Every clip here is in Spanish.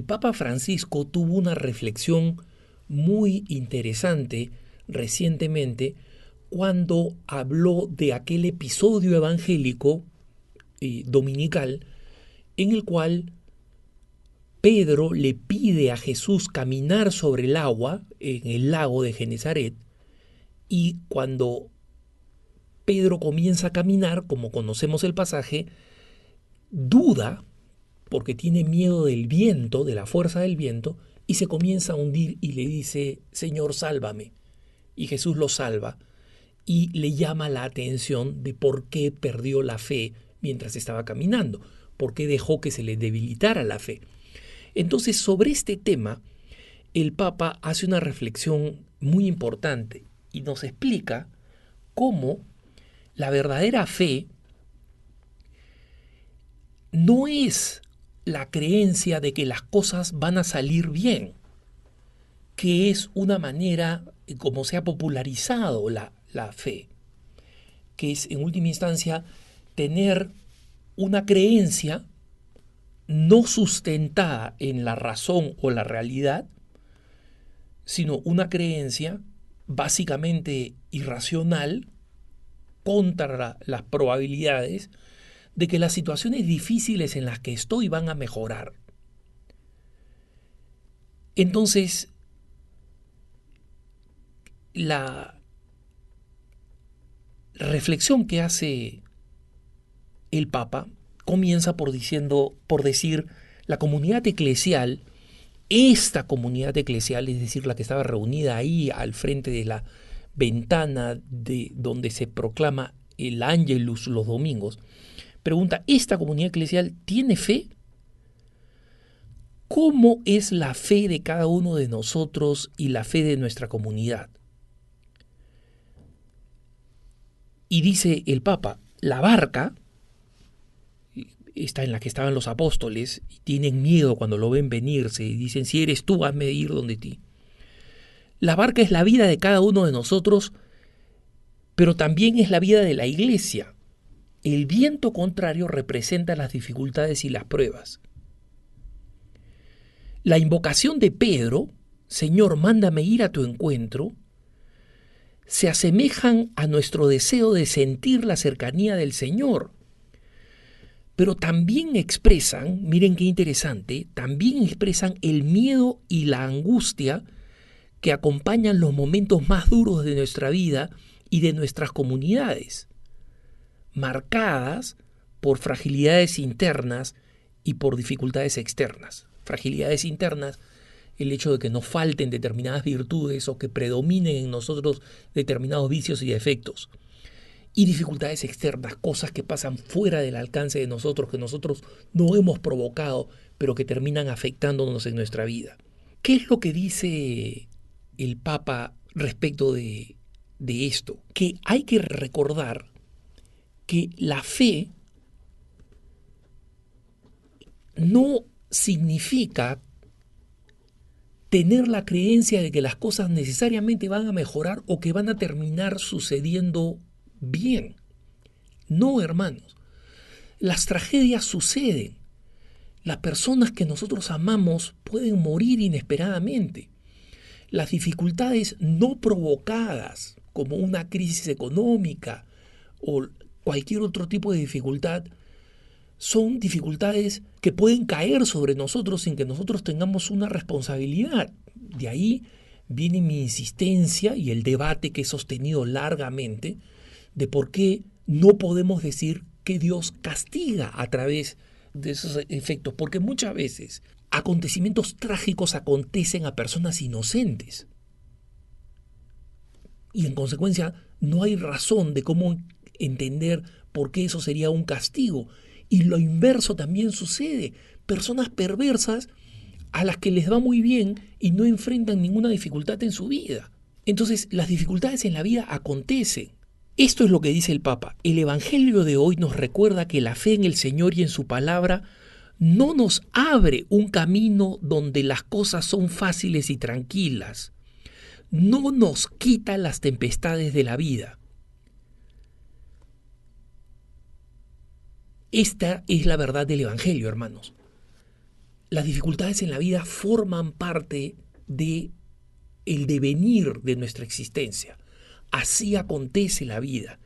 el Papa Francisco tuvo una reflexión muy interesante recientemente cuando habló de aquel episodio evangélico dominical en el cual Pedro le pide a Jesús caminar sobre el agua en el lago de Genezaret, y cuando Pedro comienza a caminar, como conocemos el pasaje, duda porque tiene miedo del viento, de la fuerza del viento, y se comienza a hundir y le dice: Señor, sálvame. Y Jesús lo salva y le llama la atención de por qué perdió la fe mientras estaba caminando, por qué dejó que se le debilitara la fe. Entonces, sobre este tema, el Papa hace una reflexión muy importante y nos explica cómo la verdadera fe no es la creencia de que las cosas van a salir bien, que es una manera como se ha popularizado la fe, que es en última instancia tener una creencia no sustentada en la razón o la realidad, sino una creencia básicamente irracional contra las probabilidades de que las situaciones difíciles en las que estoy van a mejorar. Entonces, la reflexión que hace el Papa comienza por decir, la comunidad eclesial, esta comunidad eclesial, es decir, la que estaba reunida ahí al frente de la ventana de donde se proclama el Ángelus los domingos, pregunta: ¿esta comunidad eclesial tiene fe? ¿Cómo es la fe de cada uno de nosotros y la fe de nuestra comunidad? Y dice el Papa: la barca, esta en la que estaban los apóstoles, y tienen miedo cuando lo ven venirse y dicen: si eres tú, hazme ir donde ti. La barca es la vida de cada uno de nosotros, pero también es la vida de la iglesia. El viento contrario representa las dificultades y las pruebas. La invocación de Pedro, Señor, mándame ir a tu encuentro, se asemejan a nuestro deseo de sentir la cercanía del Señor. Pero también expresan, miren qué interesante, también expresan el miedo y la angustia que acompañan los momentos más duros de nuestra vida y de nuestras comunidades, marcadas por fragilidades internas y por dificultades externas. Fragilidades internas, el hecho de que nos falten determinadas virtudes o que predominen en nosotros determinados vicios y defectos. Y dificultades externas, cosas que pasan fuera del alcance de nosotros, que nosotros no hemos provocado, pero que terminan afectándonos en nuestra vida. ¿Qué es lo que dice el Papa respecto de esto? Que hay que recordar que la fe no significa tener la creencia de que las cosas necesariamente van a mejorar o que van a terminar sucediendo bien. No, hermanos. Las tragedias suceden. Las personas que nosotros amamos pueden morir inesperadamente. Las dificultades no provocadas, como una crisis económica o cualquier otro tipo de dificultad, son dificultades que pueden caer sobre nosotros sin que nosotros tengamos una responsabilidad. De ahí viene mi insistencia y el debate que he sostenido largamente de por qué no podemos decir que Dios castiga a través de esos efectos, porque muchas veces acontecimientos trágicos acontecen a personas inocentes y en consecuencia no hay razón de cómo entender por qué eso sería un castigo. Y lo inverso también sucede. Personas perversas a las que les va muy bien y no enfrentan ninguna dificultad en su vida. Entonces, las dificultades en la vida acontecen. Esto es lo que dice el Papa. El Evangelio de hoy nos recuerda que la fe en el Señor y en su palabra no nos abre un camino donde las cosas son fáciles y tranquilas. No nos quita las tempestades de la vida. Esta es la verdad del Evangelio, hermanos. las dificultades en la vida forman parte de el devenir de nuestra existencia. Así acontece la vida.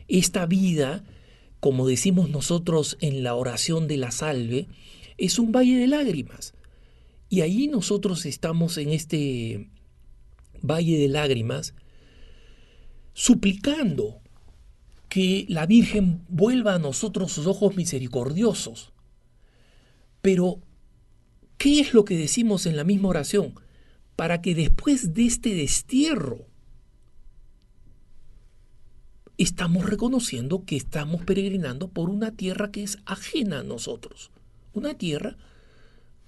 Esta vida, como decimos nosotros en la oración de la salve, es un valle de lágrimas. Y ahí nosotros estamos en este valle de lágrimas suplicando que la Virgen vuelva a nosotros sus ojos misericordiosos. Pero, ¿qué es lo que decimos en la misma oración? Para que después de este destierro estamos reconociendo que estamos peregrinando por una tierra que es ajena a nosotros, una tierra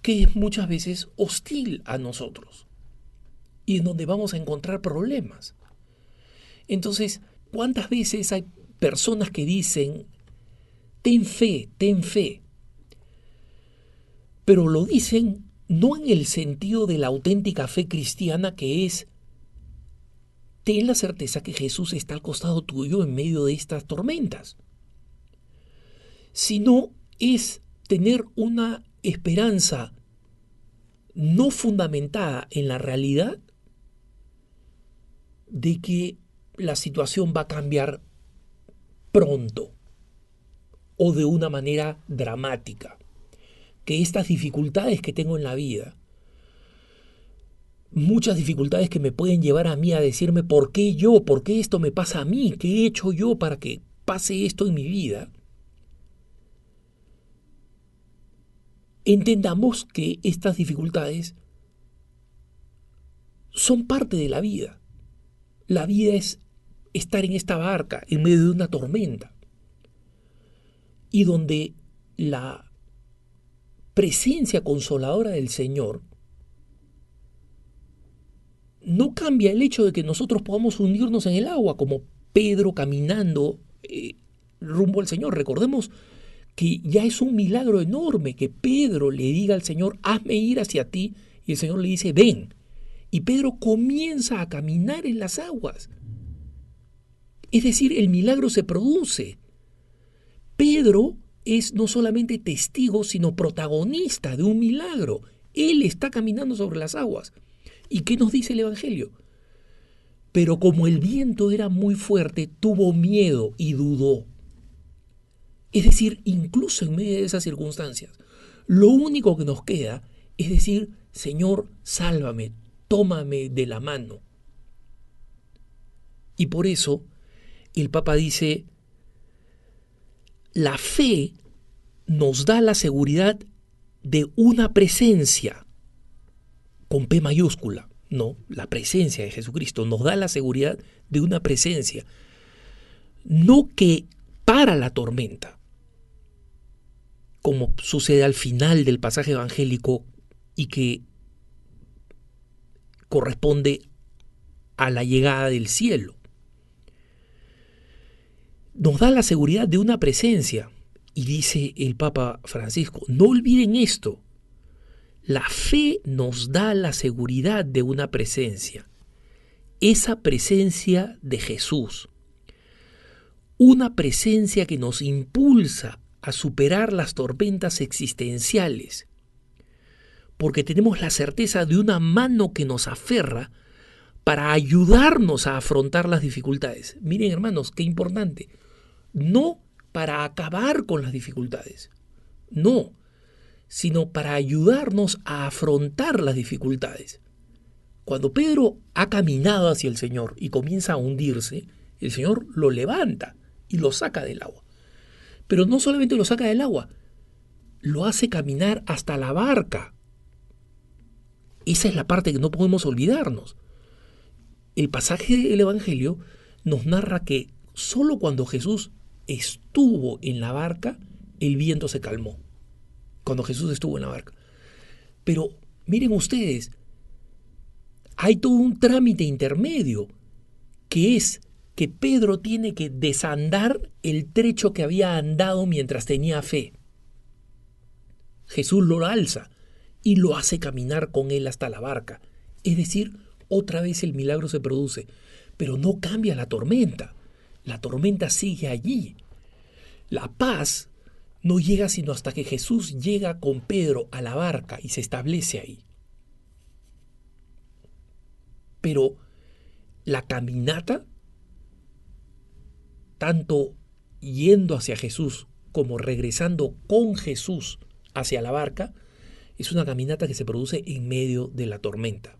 que es muchas veces hostil a nosotros y en donde vamos a encontrar problemas. Entonces, ¿cuántas veces hay personas que dicen, ten fe, pero lo dicen no en el sentido de la auténtica fe cristiana, que es, ten la certeza que Jesús está al costado tuyo en medio de estas tormentas, sino es tener una esperanza no fundamentada en la realidad de que la situación va a cambiar pronto o de una manera dramática, que estas dificultades que tengo en la vida, muchas dificultades que me pueden llevar a mí a decirme ¿por qué yo? ¿Por qué esto me pasa a mí? ¿Qué he hecho yo para que pase esto en mi vida? Entendamos que estas dificultades son parte de la vida. La vida es estar en esta barca en medio de una tormenta y donde la presencia consoladora del Señor no cambia el hecho de que nosotros podamos hundirnos en el agua como Pedro caminando rumbo al Señor. Recordemos que ya es un milagro enorme que Pedro le diga al Señor, hazme ir hacia ti, y el Señor le dice, ven. Y Pedro comienza a caminar en las aguas. Es decir, el milagro se produce. Pedro es no solamente testigo, sino protagonista de un milagro. Él está caminando sobre las aguas. ¿Y qué nos dice el Evangelio? Pero como el viento era muy fuerte, tuvo miedo y dudó. Es decir, incluso en medio de esas circunstancias, lo único que nos queda es decir, Señor, sálvame, tómame de la mano. Y por eso el Papa dice, la fe nos da la seguridad de una presencia, con P mayúscula, no, la presencia de Jesucristo nos da la seguridad de una presencia, no que para la tormenta, como sucede al final del pasaje evangélico y que corresponde a la llegada del cielo. Nos da la seguridad de una presencia. Y dice el Papa Francisco, no olviden esto, la fe nos da la seguridad de una presencia, esa presencia de Jesús, una presencia que nos impulsa a superar las tormentas existenciales, porque tenemos la certeza de una mano que nos aferra para ayudarnos a afrontar las dificultades. Miren, hermanos, qué importante, no para acabar con las dificultades, no, sino para ayudarnos a afrontar las dificultades. Cuando Pedro ha caminado hacia el Señor y comienza a hundirse, el Señor lo levanta y lo saca del agua. Pero no solamente lo saca del agua, lo hace caminar hasta la barca. Esa es la parte que no podemos olvidarnos. El pasaje del Evangelio nos narra que solo cuando Jesús estuvo en la barca, el viento se calmó. Cuando Jesús estuvo en la barca. Pero miren ustedes, hay todo un trámite intermedio, que es que Pedro tiene que desandar el trecho que había andado mientras tenía fe. Jesús lo alza y lo hace caminar con él hasta la barca. Es decir, otra vez el milagro se produce, pero no cambia la tormenta. La tormenta sigue allí. La paz no llega sino hasta que Jesús llega con Pedro a la barca y se establece ahí. Pero la caminata, tanto yendo hacia Jesús como regresando con Jesús hacia la barca, es una caminata que se produce en medio de la tormenta.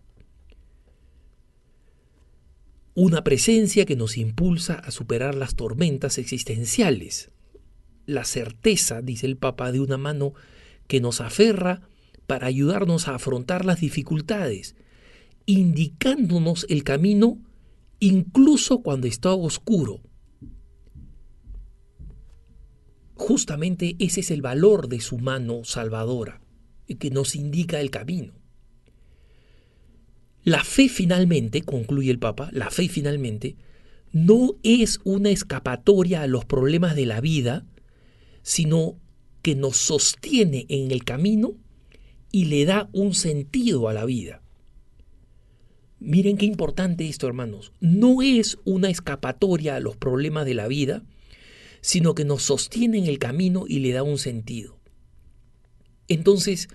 Una presencia que nos impulsa a superar las tormentas existenciales. La certeza, dice el Papa, de una mano que nos aferra para ayudarnos a afrontar las dificultades, indicándonos el camino incluso cuando está oscuro. Justamente ese es el valor de su mano salvadora, que nos indica el camino. La fe finalmente, concluye el Papa, la fe finalmente no es una escapatoria a los problemas de la vida, sino que nos sostiene en el camino y le da un sentido a la vida. Miren qué importante esto, hermanos. No es una escapatoria a los problemas de la vida, sino que nos sostiene en el camino y le da un sentido. Entonces,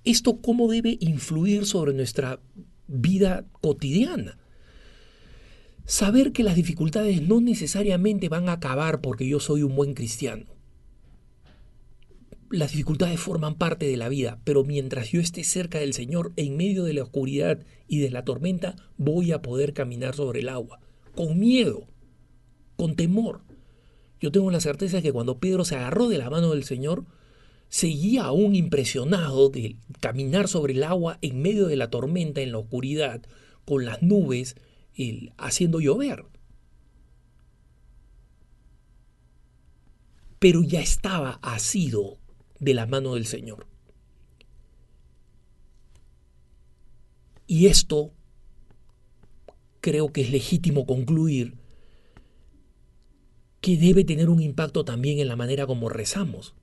¿esto cómo debe influir sobre nuestra vida cotidiana? Saber que las dificultades no necesariamente van a acabar porque yo soy un buen cristiano. Las dificultades forman parte de la vida, pero mientras yo esté cerca del Señor, en medio de la oscuridad y de la tormenta, voy a poder caminar sobre el agua, con miedo, con temor. Yo tengo la certeza de que cuando Pedro se agarró de la mano del Señor, seguía aún impresionado de caminar sobre el agua en medio de la tormenta, en la oscuridad, con las nubes haciendo llover. Pero ya estaba asido de la mano del Señor. Y esto creo que es legítimo concluir que debe tener un impacto también en la manera como rezamos.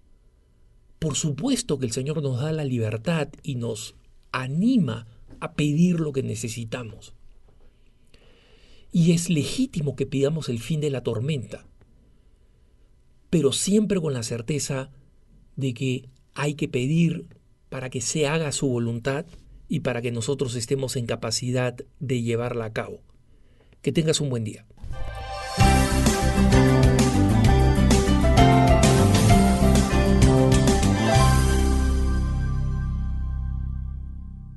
Por supuesto que el Señor nos da la libertad y nos anima a pedir lo que necesitamos. Y es legítimo que pidamos el fin de la tormenta, pero siempre con la certeza de que hay que pedir para que se haga su voluntad y para que nosotros estemos en capacidad de llevarla a cabo. Que tengas un buen día.